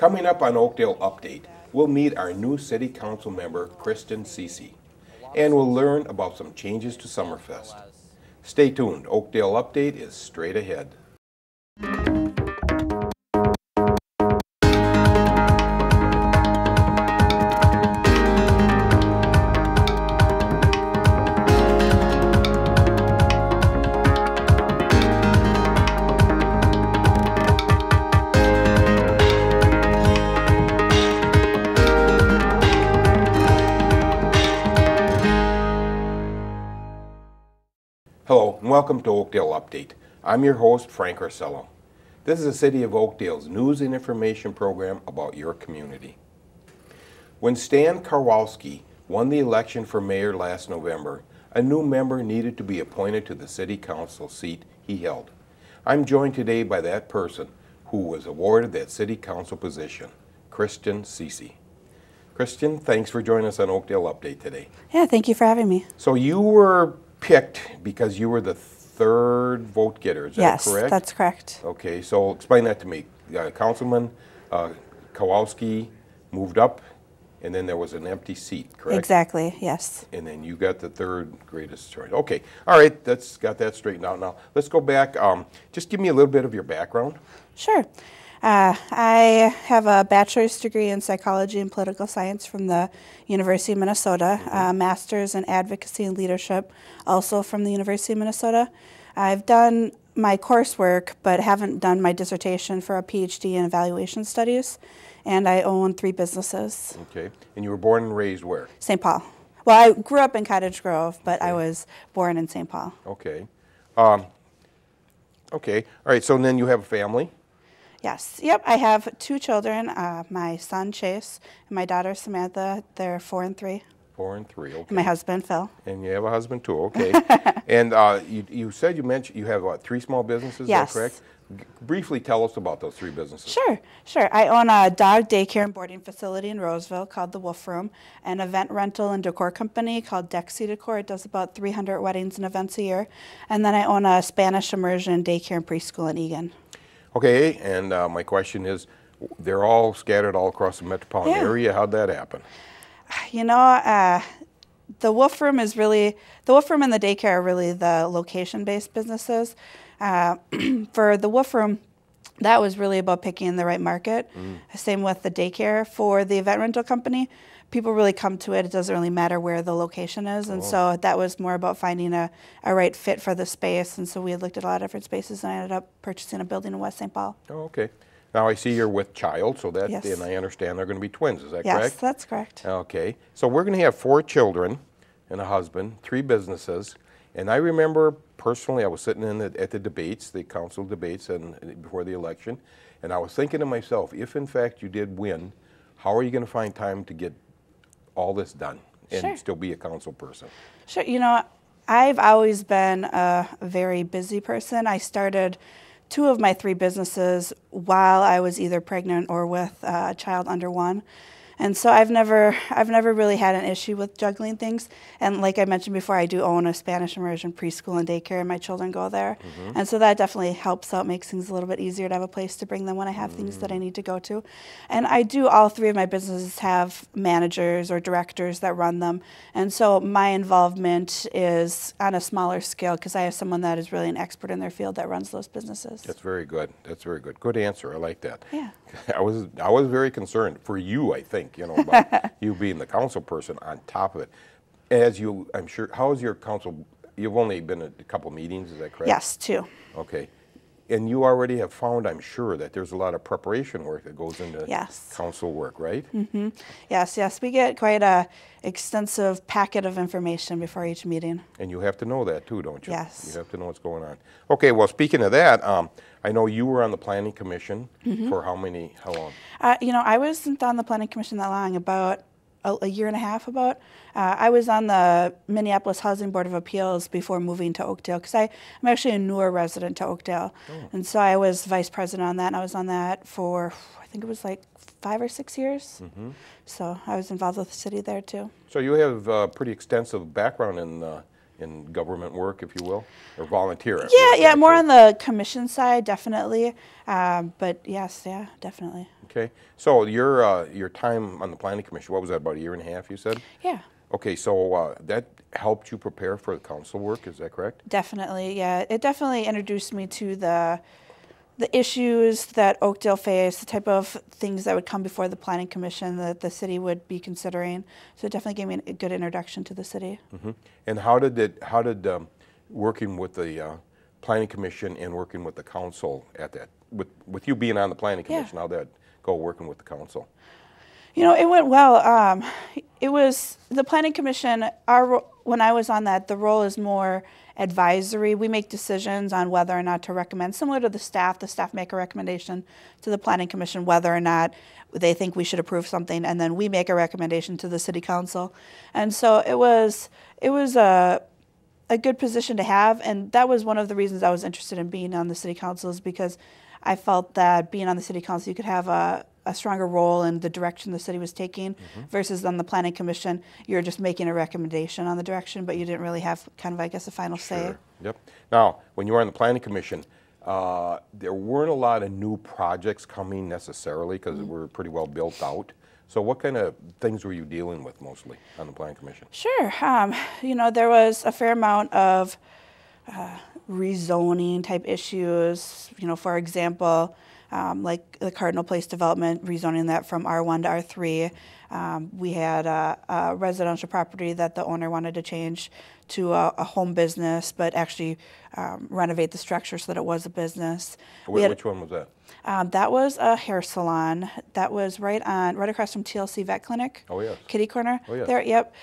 Coming up on Oakdale Update, we'll meet our new City Council member, Kristen Cici, and we'll learn about some changes to Summerfest. Stay tuned. Oakdale Update is straight ahead. Hello and welcome to Oakdale Update. I'm your host, Frank Orsello. This is the City of Oakdale's news and information program about your community. When Stan Karwalski won the election for mayor last November, a new member needed to be appointed to the City Council seat he held. I'm joined today by that person who was awarded that City Council position, Kristen Cici. Kristen, thanks for joining us on Oakdale Update today. Yeah, thank you for having me. So you were picked because you were the third vote getter, is that correct? Yes, that's correct. Okay, so explain that to me. Councilman Kowalski moved up, and then there was an empty seat, correct? Exactly, yes. And then you got the third greatest choice. Okay, all right, that's got that straightened out now. Let's go back. Just give me a little bit of your background. Sure. I have a bachelor's degree in psychology and political science from the University of Minnesota, a master's in advocacy and leadership, also from the University of Minnesota. I've done my coursework, but haven't done my dissertation for a PhD in evaluation studies, and I own 3 businesses. Okay, and you were born and raised where? St. Paul. Well, I grew up in Cottage Grove, but I was born in St. Paul. Okay. Okay, all right, so then you have a family? Yes. Yep. I have 2 children, my son Chase and my daughter Samantha. They're 4 and 3. 4 and 3, okay. And my husband Phil. And you have a husband too, okay. And you mentioned you have, what, 3 small businesses, yes. Is that correct? Briefly tell us about those 3 businesses. Sure. I own a dog daycare and boarding facility in Roseville called the Wolf Room, an event rental and decor company called Dexy Decor. It does about 300 weddings and events a year. And then I own a Spanish immersion daycare and preschool in Egan. Okay, and my question is, they're all scattered all across the metropolitan area. How'd that happen? You know, the Wolf Room and the daycare are really the location-based businesses. For the Wolf Room, that was really about picking the right market. Same with the daycare. For the event rental company, people really come to it. It doesn't really matter where the location is. And so that was more about finding a right fit for the space. And so we had looked at a lot of different spaces, and I ended up purchasing a building in West St. Paul. Oh, okay. Now I see you're with child, so that, yes. And I understand they're going to be twins. Is that correct? Yes, that's correct. Okay. So we're going to have 4 children and a husband, 3 businesses. And I remember personally, I was sitting at the debates, the council debates before the election, and I was thinking to myself, if in fact you did win, how are you going to find time to get all this done and still be a council person? Sure. You know, I've always been a very busy person. I started 2 of my 3 businesses while I was either pregnant or with a child under 1. And so I've never really had an issue with juggling things. And like I mentioned before, I do own a Spanish immersion preschool and daycare, and my children go there. And so that definitely helps out, makes things a little bit easier to have a place to bring them when I have things that I need to go to. And I do, all 3 of my businesses have managers or directors that run them. And so my involvement is on a smaller scale because I have someone that is really an expert in their field that runs those businesses. That's very good. That's very good. Good answer. I like that. Yeah. I was very concerned for you, I think, you know, about you being the council person on top of it. I'm sure, how is your council, you've only been at a couple meetings, is that correct? Yes, 2. Okay. And you already have found, I'm sure, that there's a lot of preparation work that goes into council work, right? Yes. We get quite a extensive packet of information before each meeting. And you have to know that too, don't you? Yes. You have to know what's going on. Okay, well, speaking of that, I know you were on the Planning Commission for how long? You know, I wasn't on the Planning Commission that long, about a year and a half about. I was on the Minneapolis Housing Board of Appeals before moving to Oakdale because I'm actually a newer resident to Oakdale. And so I was vice president on that, and I was on that for, I think it was like 5 or 6 years. So I was involved with the city there too. So you have a pretty extensive background in government work, if you will, or volunteer? Yeah, more on the commission side, definitely. But yes, yeah, definitely. Okay. So your time on the planning commission, what was that, about a year and a half, you said? Yeah. Okay, so that helped you prepare for the council work, is that correct? Definitely, yeah. It definitely introduced me to the issues that Oakdale faced, the type of things that would come before the planning commission that the city would be considering. So it definitely gave me a good introduction to the city. Mm-hmm. And how did working with the planning commission and working with the council at that, with you being on the planning commission, how that go working with the council? You know, it went well. It was the planning commission. When I was on that, the role is more advisory. We make decisions on whether or not to recommend, similar to the staff. The staff make a recommendation to the planning commission whether or not they think we should approve something, and then we make a recommendation to the city council. And so it was a good position to have, and that was one of the reasons I was interested in being on the city council, is because I felt that being on the city council, you could have a stronger role in the direction the city was taking, versus on the planning commission, you're just making a recommendation on the direction, but you didn't really have kind of, I guess, a final say. Yep. Now, when you were on the planning commission, there weren't a lot of new projects coming necessarily, because we're pretty well built out. So what kind of things were you dealing with mostly on the planning commission? Sure. You know, there was a fair amount of rezoning type issues. You know, for example, like the Cardinal Place development, rezoning that from R1 to R3. We had a residential property that the owner wanted to change to a home business, but actually renovate the structure so that it was a business. Which one was that? That was a hair salon. That was right across from TLC Vet Clinic. Oh, yes. Kitty Corner. Oh, yes. There, yep.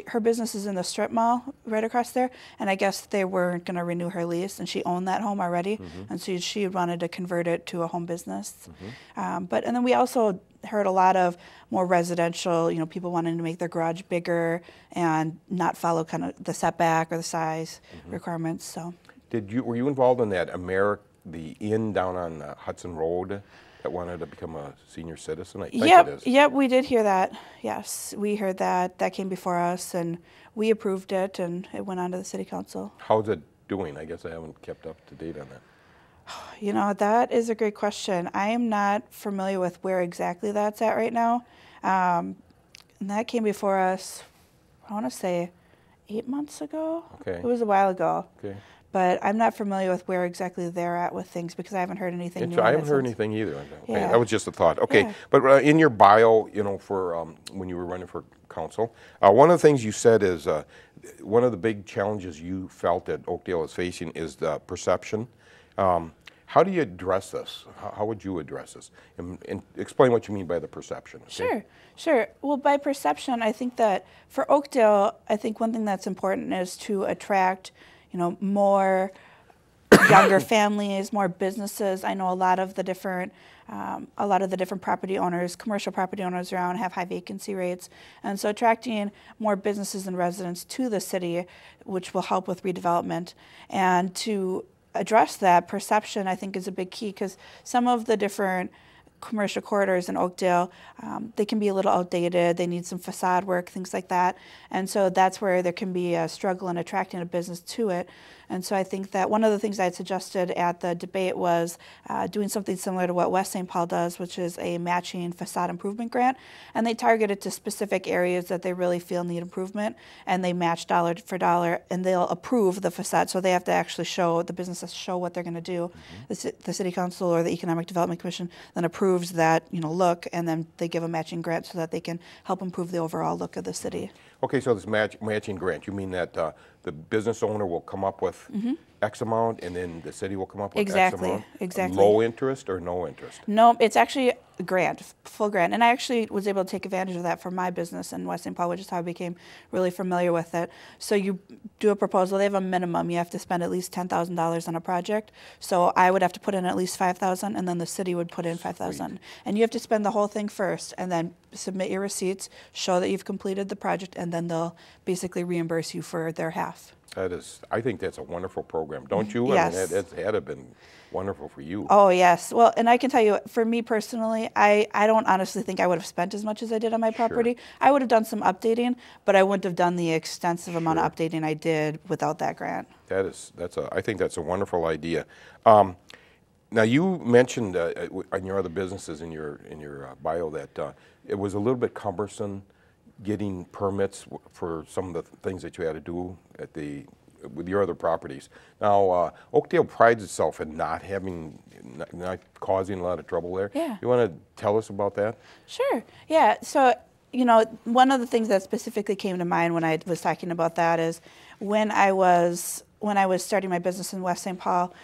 Her business is in the strip mall right across there, and I guess they weren't going to renew her lease, and she owned that home already, and so she wanted to convert it to a home business. And then we also heard a lot of more residential, you know, people wanting to make their garage bigger and not follow kind of the setback or the size requirements. So, were you involved in that the inn down on Hudson Road that wanted to become a senior citizen? I think it is. Yep, we did hear that. Yes, we heard that. That came before us, and we approved it, and it went on to the city council. How's it doing? I guess I haven't kept up to date on that. You know, that is a great question. I am not familiar with where exactly that's at right now. And that came before us, I want to say 8 months ago. Okay. It was a while ago. Okay. But I'm not familiar with where exactly they're at with things, because I haven't heard anything new. I haven't heard anything either. Yeah. That was just a thought. Okay, Yeah. But in your bio, you know, for when you were running for council, one of the things you said is one of the big challenges you felt that Oakdale is facing is the perception. How do you address this? How would you address this? And explain what you mean by the perception. Okay? Sure. Well, by perception, I think that for Oakdale, I think one thing that's important is to attract, you know, more younger families, more businesses. I know a lot of the different property owners, commercial property owners around, have high vacancy rates, and so attracting more businesses and residents to the city, which will help with redevelopment, and to address that perception, I think, is a big key, because some of the different commercial corridors in Oakdale, they can be a little outdated. They need some facade work, things like that. And so that's where there can be a struggle in attracting a business to it. And so I think that one of the things I had suggested at the debate was doing something similar to what West St. Paul does, which is a matching facade improvement grant. And they target it to specific areas that they really feel need improvement, and they match dollar for dollar, and they'll approve the facade. So they have to actually show, the businesses show what they're going to do. The City Council or the Economic Development Commission then approves that, you know, look, and then they give a matching grant so that they can help improve the overall look of the city. Okay, so this matching grant, you mean that the business owner will come up with X amount, and then the city will come up with X amount? Exactly. Low interest or no interest? No, it's actually a grant, full grant. And I actually was able to take advantage of that for my business in West St. Paul, which is how I became really familiar with it. So you do a proposal, they have a minimum. You have to spend at least $10,000 on a project. So I would have to put in at least $5,000, and then the city would put in $5,000. And you have to spend the whole thing first, and then submit your receipts, show that you've completed the project, and then they'll basically reimburse you for their half. That is, I think that's a wonderful program, don't you? Yes. I mean, that's had to have been wonderful for you. Oh, yes. Well, and I can tell you, for me personally, I don't honestly think I would have spent as much as I did on my property. I would have done some updating, but I wouldn't have done the extensive amount of updating I did without that grant. I think that's a wonderful idea. Now, you mentioned on your other businesses in your bio that it was a little bit cumbersome getting permits for some of the things that you had to do with your other properties. Now, Oakdale prides itself in not causing a lot of trouble there. Yeah. You want to tell us about that? Sure. Yeah. So, you know, one of the things that specifically came to mind when I was talking about that is when I was starting my business in West St. Paul,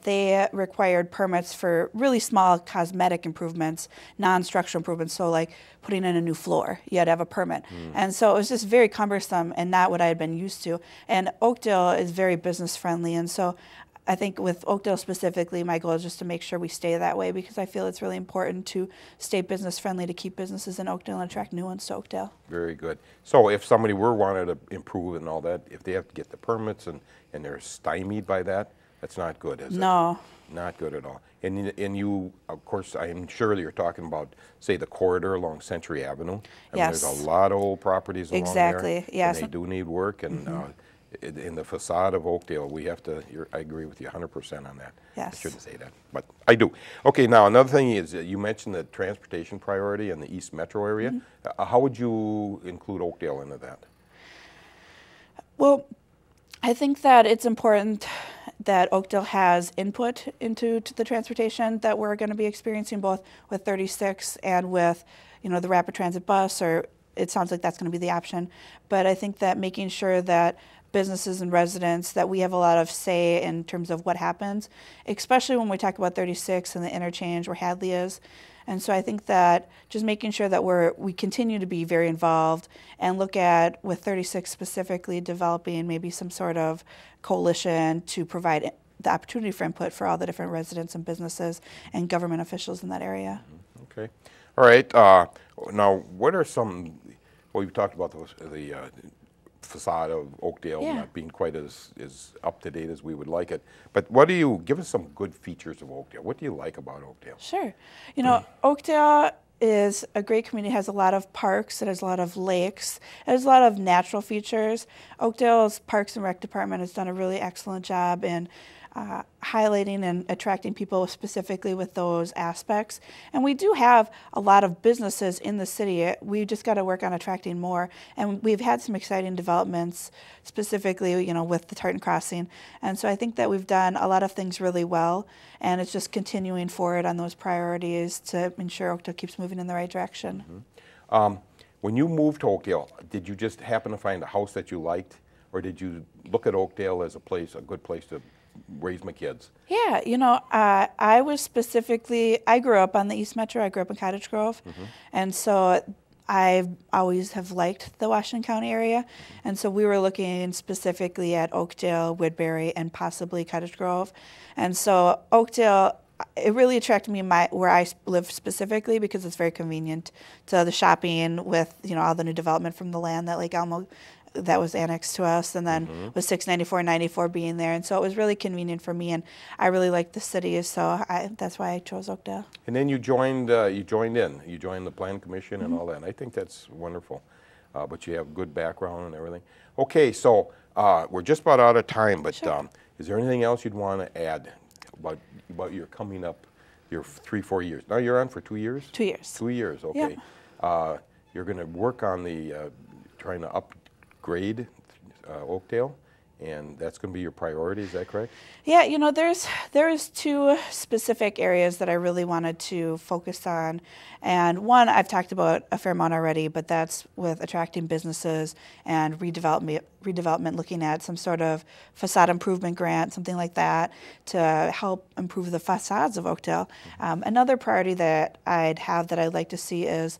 they required permits for really small cosmetic improvements, non-structural improvements, so like putting in a new floor, you had to have a permit. And so it was just very cumbersome and not what I had been used to. And Oakdale is very business friendly, and so I think with Oakdale specifically, my goal is just to make sure we stay that way, because I feel it's really important to stay business friendly, to keep businesses in Oakdale and attract new ones to Oakdale. Very good. So if somebody wanted to improve and all that, if they have to get the permits and they're stymied by that, that's not good, is it? No. Not good at all. And you, of course, I'm sure that you're talking about, say, the corridor along Century Avenue. I mean, there's a lot of old properties along there. Exactly, yes. And they do need work, and in the facade of Oakdale, we have to, I agree with you 100% on that. Yes. I shouldn't say that, but I do. Okay, now another thing is you mentioned the transportation priority in the East Metro area. How would you include Oakdale into that? Well, I think that it's important that Oakdale has input into the transportation that we're going to be experiencing, both with 36 and with, you know, the rapid transit bus, or it sounds like that's going to be the option. But I think that making sure that businesses and residents, that we have a lot of say in terms of what happens, especially when we talk about 36 and the interchange where Hadley is. And so I think that just making sure that we continue to be very involved and look at, with 36 specifically, developing maybe some sort of coalition to provide the opportunity for input for all the different residents and businesses and government officials in that area. Okay. All right. Now, what are some, well, you've talked about the facade of Oakdale not being quite as up to date as we would like it. But give us some good features of Oakdale. What do you like about Oakdale? Sure. You know, Oakdale is a great community. It has a lot of parks, it has a lot of lakes, it has a lot of natural features. Oakdale's Parks and Rec Department has done a really excellent job in highlighting and attracting people specifically with those aspects. And we do have a lot of businesses in the city. We just got to work on attracting more. And we've had some exciting developments, specifically, you know, with the Tartan Crossing. And so I think that we've done a lot of things really well, and it's just continuing forward on those priorities to ensure Oakdale keeps moving in the right direction. When you moved to Oakdale, did you just happen to find a house that you liked, or did you look at Oakdale as a good place to raise my kids? Yeah, you know, I grew up on the East Metro. I grew up in Cottage Grove. And so I always have liked the Washington County area. And so we were looking specifically at Oakdale, Woodbury, and possibly Cottage Grove. And so Oakdale, it really attracted me where I live specifically, because it's very convenient to the shopping with, you know, all the new development from the land that Lake Elmo that was annexed to us, and then with 694 and 94 being there. And so it was really convenient for me, and I really liked the city, so that's why I chose Oakdale. And then you joined the Plan Commission and all that, and I think that's wonderful. But you have good background and everything. Okay, so we're just about out of time, but is there anything else you'd want to add about your coming up, your 3-4 years? Now you're on for 2 years? 2 years. 2 years, okay. Yep. You're going to work on the trying to upgrade Oakdale, and that's going to be your priority, is that correct? Yeah, you know, there's two specific areas that I really wanted to focus on. And one I've talked about a fair amount already, but that's with attracting businesses and redevelopment, looking at some sort of facade improvement grant, something like that, to help improve the facades of Oakdale. Another priority that I'd like to see is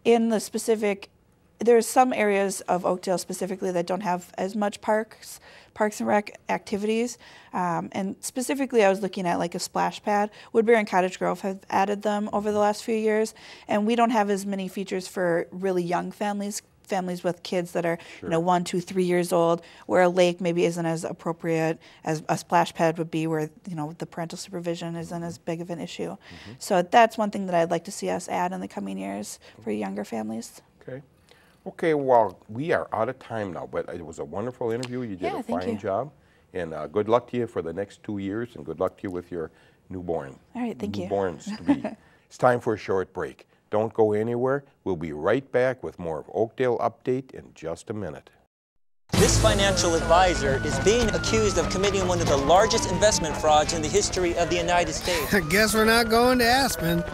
in the specific, there's some areas of Oakdale specifically that don't have as much parks and rec activities. And specifically, I was looking at like a splash pad. Woodbury and Cottage Grove have added them over the last few years, and we don't have as many features for really young families families with kids that are, Sure. 1, 2, 3 years old, where a lake maybe isn't as appropriate as a splash pad would be, where, the parental supervision isn't as big of an issue. So that's one thing that I'd like to see us add in the coming years for younger families. Okay. Okay, well, we are out of time now, but it was a wonderful interview. You did Yeah, a thank fine you. job. And good luck to you for the next 2 years, and good luck to you with your newborn. All right, thank you. Newborns to be. It's time for a short break. Don't go anywhere. We'll be right back with more of Oakdale Update in just a minute. This financial advisor is being accused of committing one of the largest investment frauds in the history of the United States. I guess we're not going to Aspen.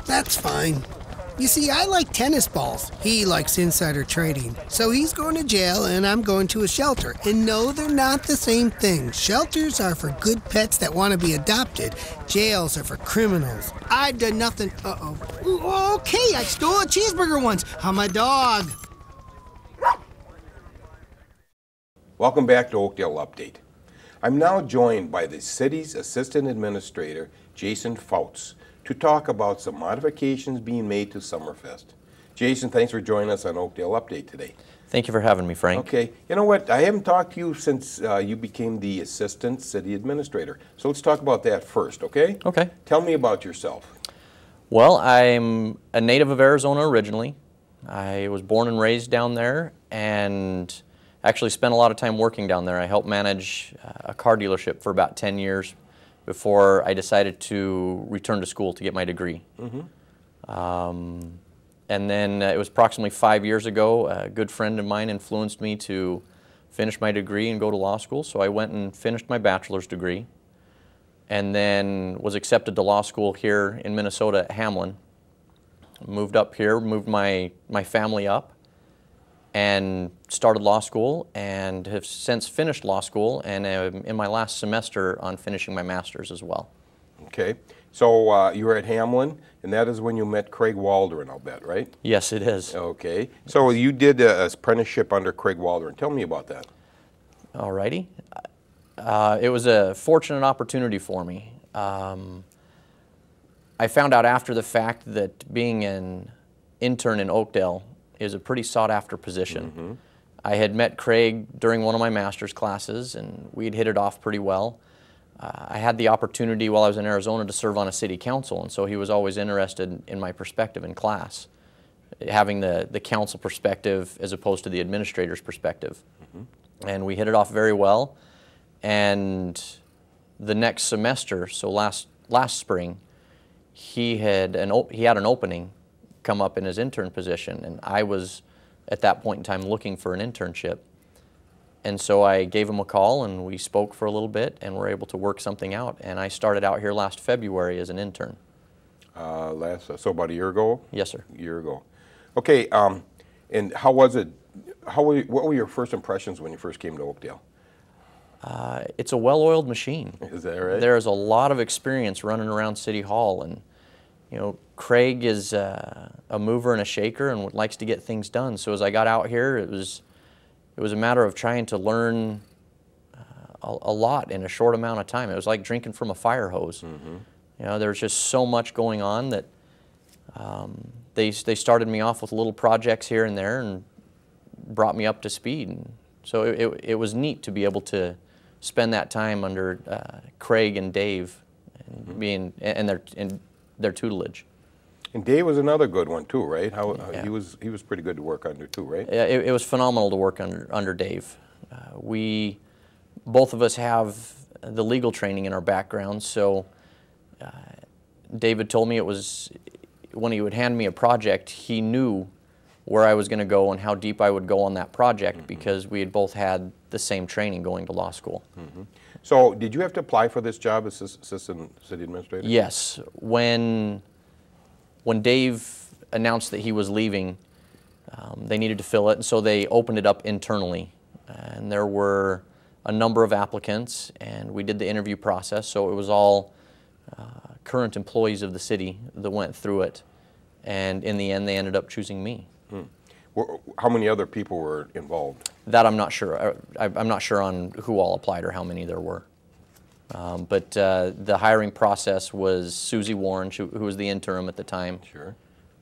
That's fine. You see, I like tennis balls. He likes insider trading. So he's going to jail and I'm going to a shelter. And no, they're not the same thing. Shelters are for good pets that want to be adopted. Jails are for criminals. I've done nothing. Uh-oh. Ooh, okay, I stole a cheeseburger once. I'm a dog. Welcome back to Oakdale Update. I'm now joined by the city's Assistant Administrator, Jason Foutz, to talk about some modifications being made to Summerfest. Jason, thanks for joining us on Oakdale Update today. Thank you for having me, Frank. Okay, you know what? I haven't talked to you since you became the Assistant City Administrator. So let's talk about that first, okay? Okay. Tell me about yourself. Well, I'm a native of Arizona originally. I was born and raised down there and actually spent a lot of time working down there. I helped manage a car dealership for about 10 years before I decided to return to school to get my degree. And then it was approximately 5 years ago, a good friend of mine influenced me to finish my degree and go to law school. So I went and finished my bachelor's degree and then was accepted to law school here in Minnesota at Hamlin. Moved up here, moved my family up and started law school and have since finished law school and am in my last semester on finishing my master's as well. Okay, so you were at Hamlin, and that is when you met Craig Waldron, I'll bet, right? Yes, it is. Okay, so you did an apprenticeship under Craig Waldron. Tell me about that. All righty. It was a fortunate opportunity for me. I found out after the fact that being an intern in Oakdale is a pretty sought-after position. I had met Craig during one of my master's classes, and we'd hit it off pretty well. I had the opportunity while I was in Arizona to serve on a city council, and so he was always interested in my perspective in class, having the council perspective as opposed to the administrator's perspective. And we hit it off very well, and the next semester, so last spring, he had an opening come up in his intern position, and I was at that point in time looking for an internship. And so I gave him a call and we spoke for a little bit and were able to work something out. And I started out here last February as an intern. So about a year ago? Yes, sir. A year ago. Okay, and how was it? What were your first impressions when you first came to Oakdale? It's a well-oiled machine. Is that right? There's a lot of experience running around City Hall, and Craig is a mover and a shaker and likes to get things done. So as I got out here, it was a matter of trying to learn a lot in a short amount of time. It was like drinking from a fire hose. There's just so much going on that they started me off with little projects here and there and brought me up to speed. And so it was neat to be able to spend that time under Craig and Dave and being in their tutelage. And Dave was another good one too, right? Yeah. He was pretty good to work under too, right? Yeah, it was phenomenal to work under Dave. Both of us have the legal training in our backgrounds, so David told me it was when he would hand me a project, he knew where I was going to go and how deep I would go on that project because we had both had the same training going to law school. So did you have to apply for this job as Assistant City Administrator? Yes. When Dave announced that he was leaving, they needed to fill it, and so they opened it up internally. And there were a number of applicants, and we did the interview process, so it was all current employees of the city that went through it. And in the end, they ended up choosing me. How many other people were involved? That I'm not sure. I'm not sure on who all applied or how many there were. But the hiring process was Susie Warren, who was the interim at the time. Sure.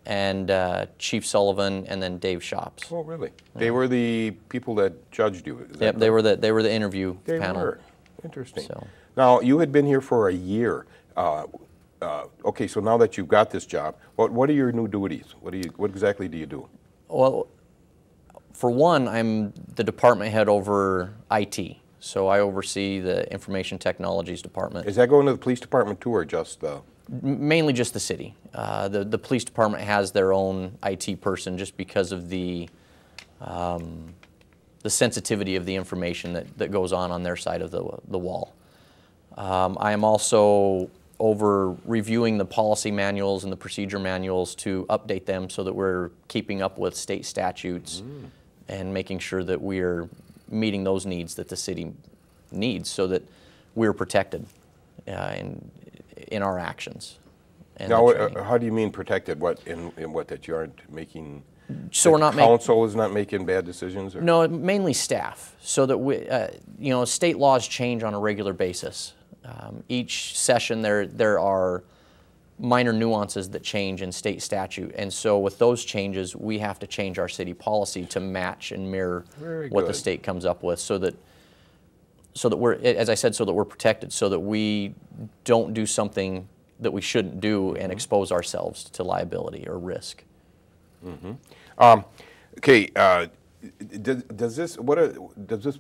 and Chief Sullivan, and then Dave Shops. Oh, really? Yeah. They were the people that judged you? Yep, they were the interview panel. They were. Interesting. So. Now, you had been here for a year. Okay, so now that you've got this job, what are your new duties? What exactly do you do? Well, for one, I'm the department head over IT. So I oversee the information technologies department. Is that going to the police department too, or just the? Mainly just the city. The police department has their own IT person just because of the sensitivity of the information that goes on their side of the wall. I am also over reviewing the policy manuals and the procedure manuals to update them so that we're keeping up with state statutes and making sure that we're meeting those needs that the city needs so that we're protected in our actions. And now, how do you mean protected? What that you aren't making? So we're not council is not making bad decisions? Or? No, mainly staff. So that we, state laws change on a regular basis. Each session there are minor nuances that change in state statute, and so with those changes, we have to change our city policy to match and mirror what the state comes up with, so that we're, as I said, so that we're protected, so that we don't do something that we shouldn't do and expose ourselves to liability or risk. Okay. Does this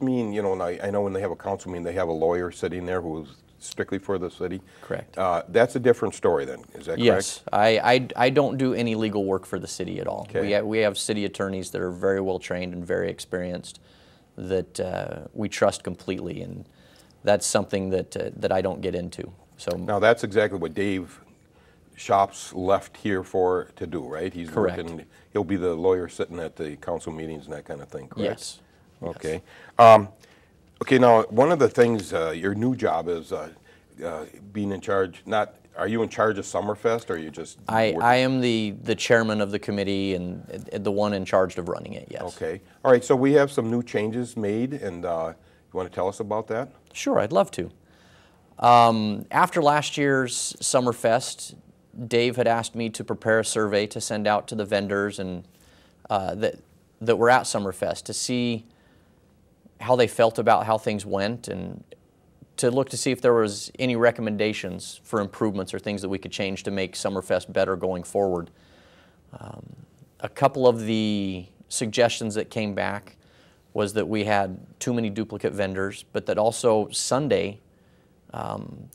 mean, I know when they have a council meeting, they have a lawyer sitting there who's strictly for the city? Correct. That's a different story then, is that correct? Yes. I don't do any legal work for the city at all. Okay. We have city attorneys that are very well trained and very experienced that we trust completely, and that's something that I don't get into. So now that's exactly what Dave Shops left here to do, right? He's correct. Working, he'll be the lawyer sitting at the council meetings and that kind of thing, correct? Yes. Okay. Okay, now one of the things, your new job is being in charge, are you in charge of Summerfest, or are you just? I am the chairman of the committee and the one in charge of running it, yes. Okay. All right, so we have some new changes made, and you want to tell us about that? Sure, I'd love to. After last year's Summerfest, Dave had asked me to prepare a survey to send out to the vendors and that were at Summerfest to see how they felt about how things went, and to look to see if there was any recommendations for improvements or things that we could change to make Summerfest better going forward. A couple of the suggestions that came back was that we had too many duplicate vendors, but that also Sunday,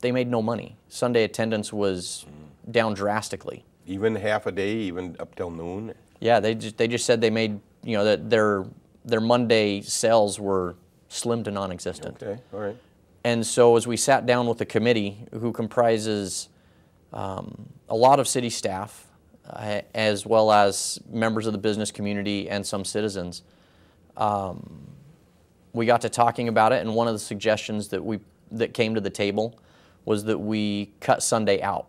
they made no money. Sunday attendance was down drastically. Even half a day, even up till noon? Yeah, they just said they made, that their Monday sales were slim to non-existent. Okay, all right. And so as we sat down with the committee, who comprises a lot of city staff, as well as members of the business community and some citizens, we got to talking about it, and one of the suggestions that came to the table was that we cut Sunday out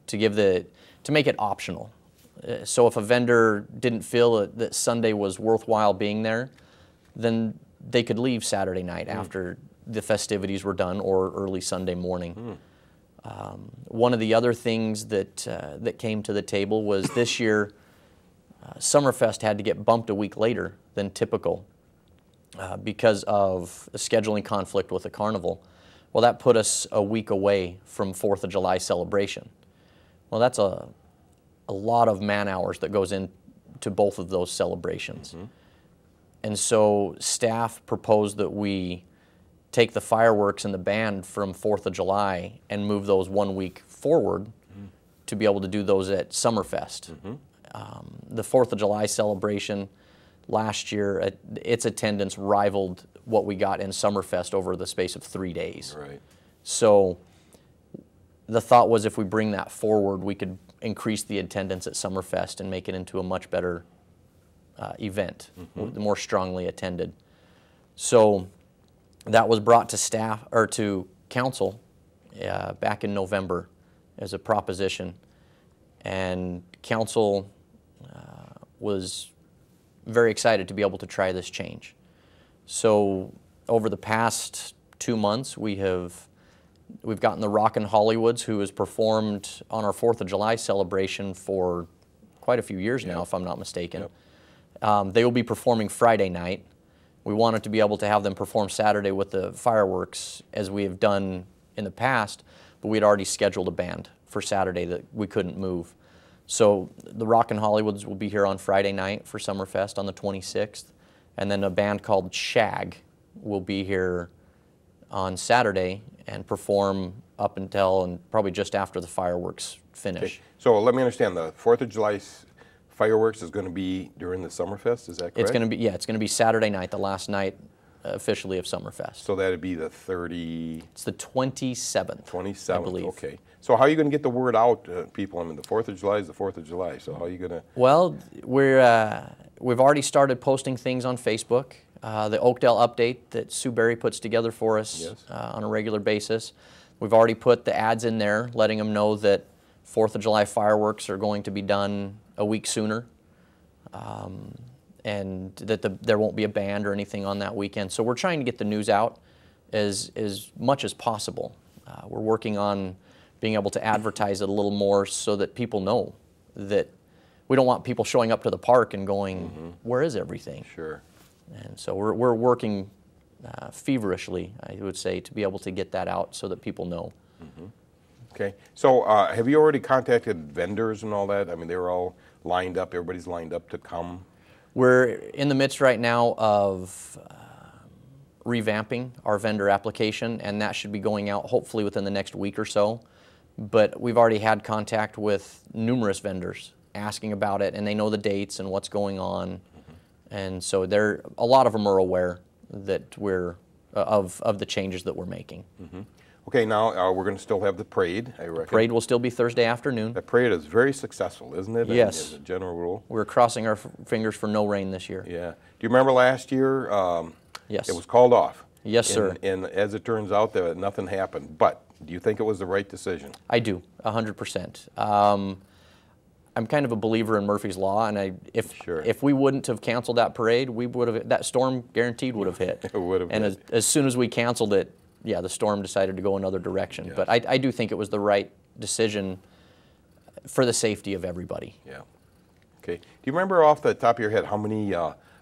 to make it optional. So if a vendor didn't feel that Sunday was worthwhile being there, then they could leave Saturday night after the festivities were done, or early Sunday morning. One of the other things that came to the table was this year, Summerfest had to get bumped a week later than typical because of a scheduling conflict with the carnival. Well, that put us a week away from 4th of July celebration. Well, that's a lot of man hours that goes into both of those celebrations. And so staff proposed that we take the fireworks and the band from 4th of July and move those 1 week forward to be able to do those at Summerfest. The 4th of July celebration last year, its attendance rivaled what we got in Summerfest over the space of 3 days. Right. So the thought was if we bring that forward, we could increase the attendance at Summerfest and make it into a much better event, more strongly attended. So that was brought to staff, or to council, back in November as a proposition, and council was very excited to be able to try this change. So over the past 2 months, we've gotten the Rockin' Hollywoods, who has performed on our 4th of July celebration for quite a few years now, if I'm not mistaken. They will be performing Friday night. We wanted to be able to have them perform Saturday with the fireworks as we have done in the past, but we had already scheduled a band for Saturday that we couldn't move. So the Rockin' Hollywoods will be here on Friday night for Summerfest on the 26th, and then a band called Shag will be here on Saturday and perform up until and probably just after the fireworks finish. Okay. So let me understand, the 4th of July fireworks is going to be during the Summerfest, is that correct? It's going to be, yeah, it's going to be Saturday night, the last night officially of Summerfest. So that'd be the 30... It's the 27th. 27th, I believe. Okay. So how are you going to get the word out, people? I mean, the 4th of July is the 4th of July, so how are you going to... Well, we've already started posting things on Facebook. The Oakdale Update that Sue Berry puts together for us on a regular basis. We've already put the ads in there letting them know that 4th of July fireworks are going to be done a week sooner, and that there won't be a band or anything on that weekend. So we're trying to get the news out as much as possible. We're working on being able to advertise it a little more so that people know that we don't want people showing up to the park and going, where is everything? Sure. And so we're working feverishly, I would say, to be able to get that out so that people know. Okay. So have you already contacted vendors and all that? I mean, they're all lined up, everybody's lined up to come? We're in the midst right now of revamping our vendor application, and that should be going out hopefully within the next week or so. But we've already had contact with numerous vendors asking about it, and they know the dates and what's going on. And so a lot of them are aware that we're of the changes that we're making. Okay, now we're going to still have the parade, I reckon. Parade will still be Thursday afternoon. The parade is very successful, isn't it? Yes. As a general rule. We're crossing our fingers for no rain this year. Yeah. Do you remember last year? Yes. It was called off. Yes, sir. And as it turns out, nothing happened. But do you think it was the right decision? I do, 100%. I'm kind of a believer in Murphy's Law, and if we wouldn't have canceled that parade, that storm guaranteed would have hit. It would have. And as soon as we canceled it, yeah, the storm decided to go another direction. Yes. But I do think it was the right decision for the safety of everybody. Yeah. Okay. Do you remember off the top of your head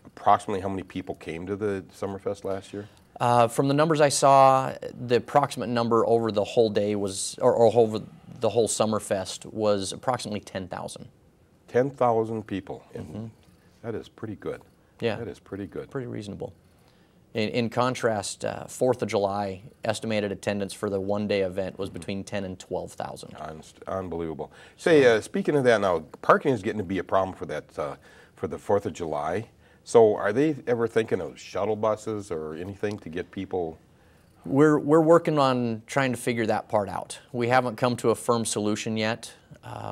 approximately how many people came to the Summerfest last year? From the numbers I saw, the approximate number over the whole day was, or over the whole Summerfest was approximately 10,000. 10,000 people. That is pretty good. Yeah. That is pretty good. Pretty reasonable. In contrast, 4th of July, estimated attendance for the one-day event was between 10 and 12,000. Unbelievable. Say, speaking of that now, parking is getting to be a problem for that, for the 4th of July. So are they ever thinking of shuttle buses or anything to get people? We're working on trying to figure that part out. We haven't come to a firm solution yet.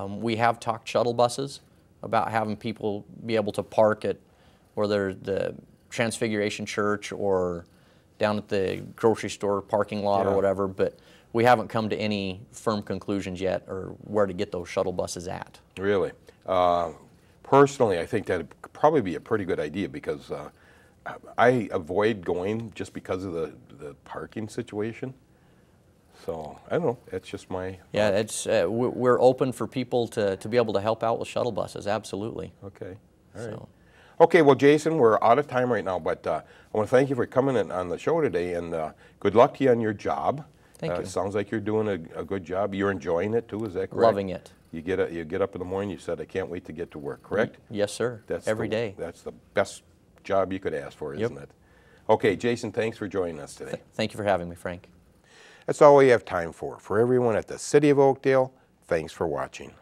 We have talked shuttle buses about having people be able to park at whether the Transfiguration Church or down at the grocery store parking lot or whatever, but we haven't come to any firm conclusions yet or where to get those shuttle buses at. Really? Personally, I think that would probably be a pretty good idea because I avoid going just because of the parking situation. So, I don't know, it's just my... Yeah, it's we're open for people to be able to help out with shuttle buses, absolutely. Okay, all right. Okay, well, Jason, we're out of time right now, but I want to thank you for coming in on the show today, and good luck to you on your job. Thank you. It sounds like you're doing a good job. You're enjoying it, too, is that correct? Loving it. You get up in the morning, you said, I can't wait to get to work, correct? Yes, sir. Every day. That's the best job you could ask for, isn't it? Okay, Jason, thanks for joining us today. Thank you for having me, Frank. That's all we have time for. For everyone at the City of Oakdale, thanks for watching.